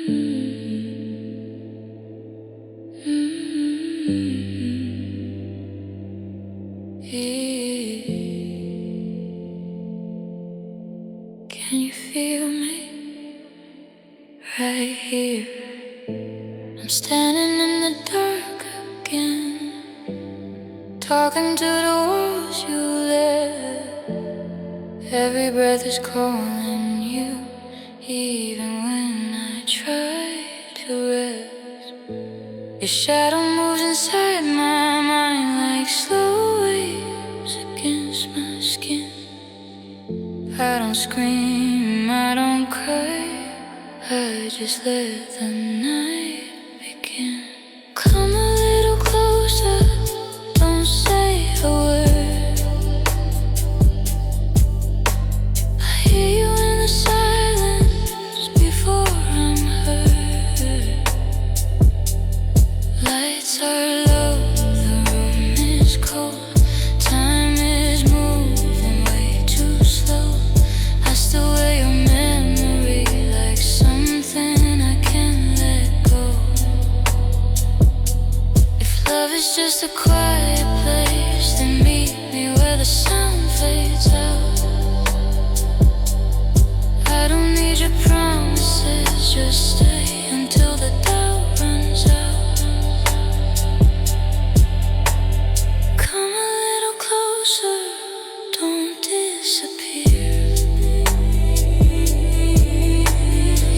Can you feel me right here? I'm standing in the dark again, talking to the walls you left. Every breath is calling you, even when I try to rest. Your shadow moves inside my mind like slow waves against my skin. I don't scream, I don't cry, I just let the night begin. Come a little closer, don't say a word. I hear you in the silence before I'm heard. Lights are low, the room is cold, time is moving way too slow. I still wear your memory like something I can't let go. If love is just a quiet place, then meet me where the sound fades out. I don't need your promises, just stay until the doubt runs out. Come a little closer, don't disappear.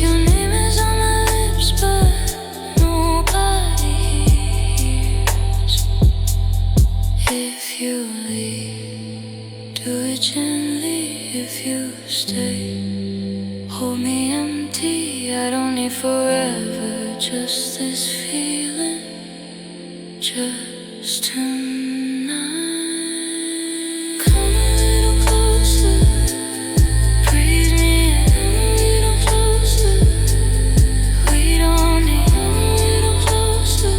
Your name is on my lips, but nobody hears. If you leave, do it gently. If you stay, hold me empty. I don't need forever, just this feeling, just tonight. Come a little closer, breathe me in a little closer. We don't need a little closer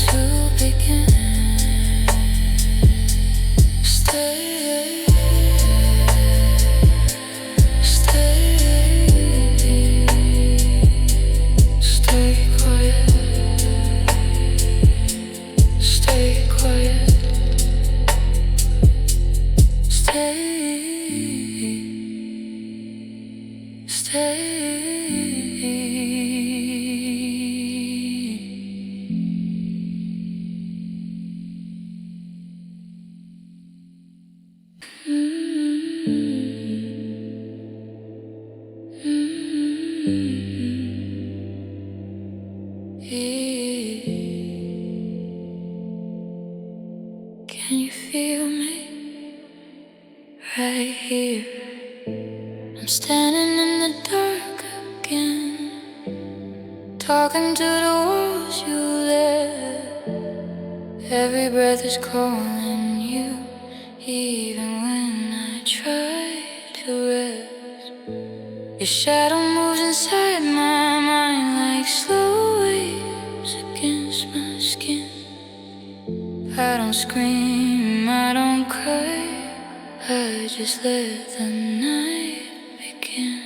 to begin. Stay, stay, stay quiet, stay quiet, stay, stay. Can you feel me right here? I'm standing in the dark again, talking to the walls you left. Every breath is calling you, even when I try to rest. Your shadow moves inside my mind like slow waves against my skin. I don't scream, I don't cry, I just let the night begin.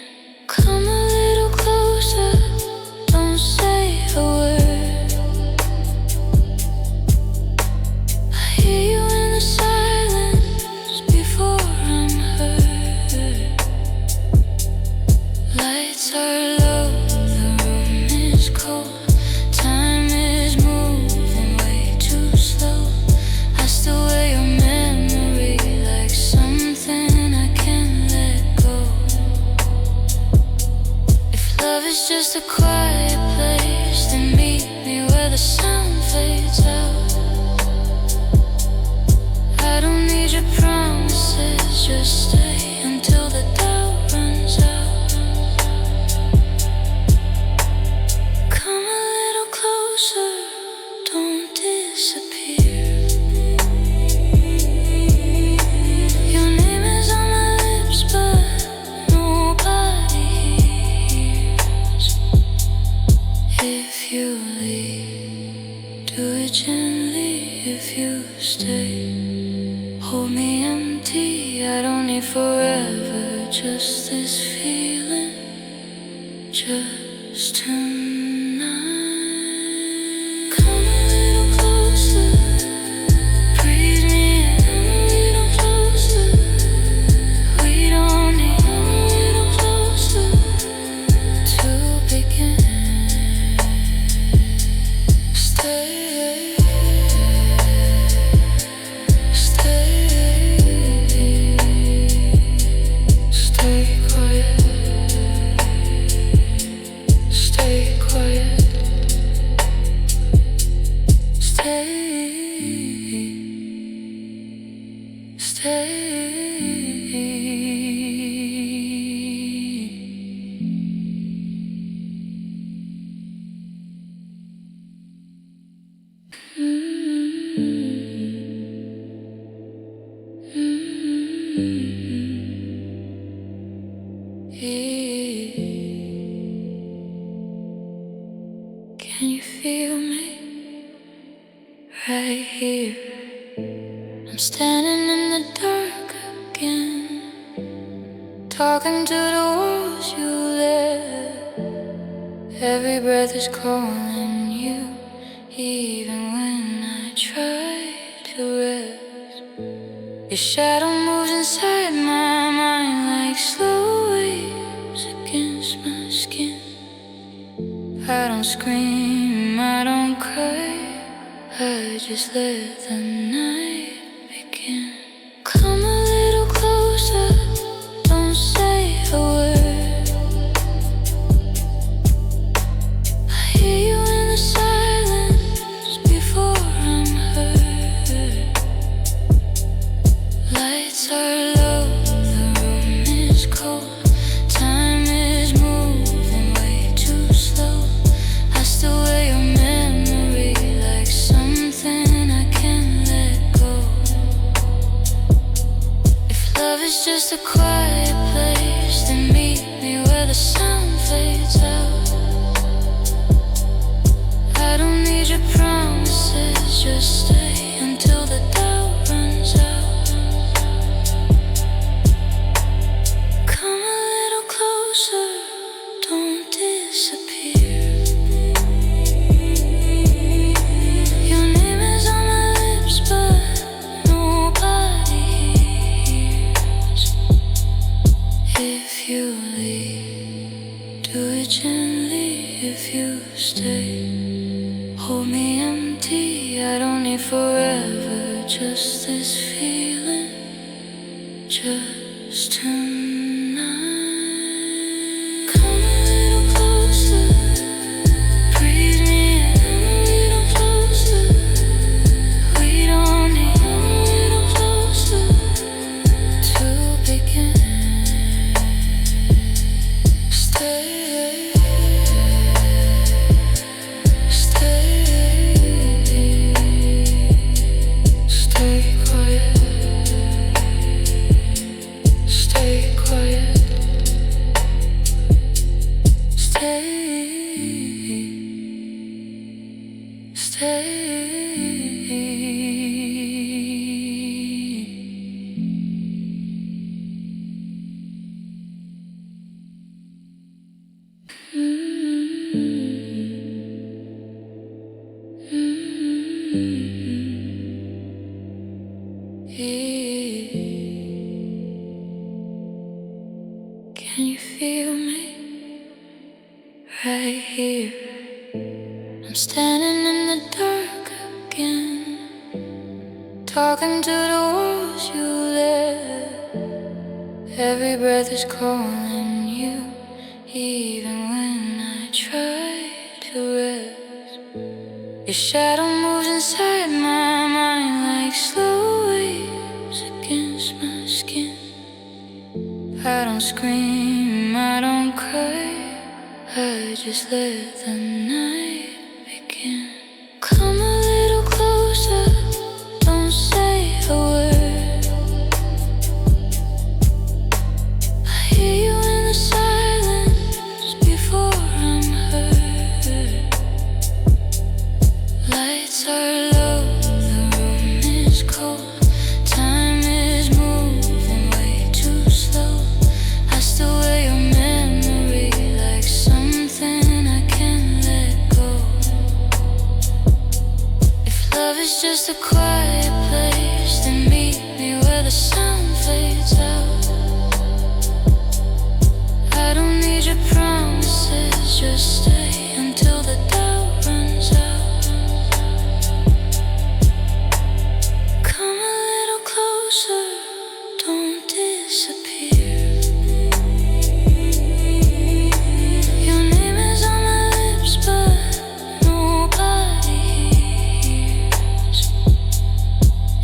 Come a little closer, don't say a word. I hear you in the silence before I'm heard. Lights are low, the room is cold, time is moving way too slow. I still wear your memory like something I can't let go. If love is just a quiet place, then meet me where the sound fades out. I don't need your promises, just stay until the doubt runs out. Come a little closer, don't disappear. Your name is on my lips, but nobody hears. If you leave, do it gently. If you stay, hold me empty. I don't need forever, just this feeling, just just tonight. Come a little closer, breathe me in a little closer. We don't need a little closer to begin. Stay, stay, stay quiet. Stay quiet. Stay, stay. Can you feel me right here? I'm standing in the dark again, talking to the walls you lit. Every breath is calling you, even when I try to rest. Your shadow moves inside my mind like slow waves against my skin. I don't scream, I don't cry, I just let the night begin. Come a little closer, don't say a word. I hear you in the silence before I'm heard. Lights are low, the room is cold. Time is moving way too slow. I still wear your memory like something I can't let go. If love is just a quiet place, then meet me where the sound fades out. I don't need your promises, just stay until the doubt runs out. Come a little closer, don't disappear. Your name is on my lips, but nobody hears. If you leave, do it gently. If you stay, hold me empty. I don't need forever, just this feeling, just tonight. Come a little closer, breathe me in a little closer. We don't need a little closer to begin. Stay, stay, stay quiet. Stay quiet. Stay, stay. Can you feel me right here? I'm standing in the dark again, talking to the walls you lit. Every breath is calling you, even when I try to rest. Your shadow moves inside my mind like slow waves against my skin. I don't scream, I don't cry, I just let the night begin. Come a little closer, don't say a word. I hear you in the silence before I'm heard. Lights are low, the room is cold. Time is moving way too slow. I still wear your memory like something I just a quiet place to meet me where the sound fades out. I don't need your promises, just stay until the doubt runs out. Come a little closer, don't disappear. Your name is on my lips, but nobody hears.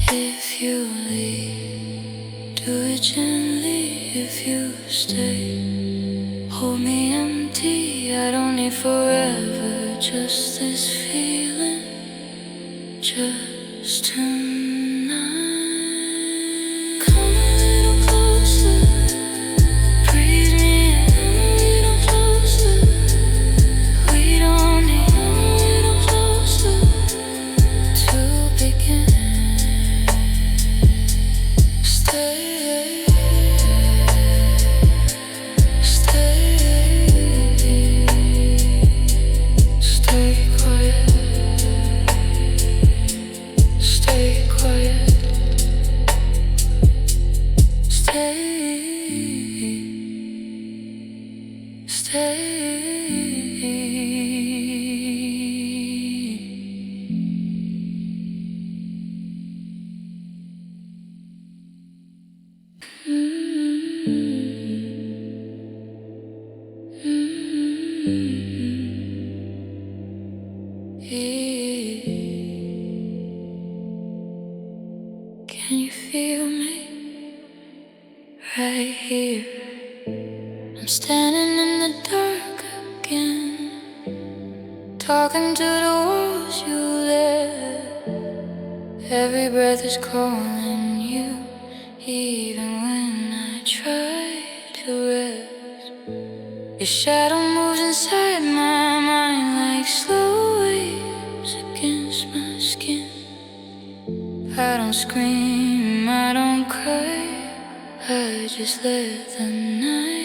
If you leave, do it gently. If you stay, hold me empty. I don't need forever, just this feeling, just tonight. Come a little closer, breathe me in a little closer. We don't need a little closer to begin. Stay. Can you feel me right here? I'm standing in the dark again, talking to the walls you left. Every breath is calling you, even when I try to rest. Your shadow moves inside my mind like slow waves against my skin. I don't scream, I don't cry, I just let the night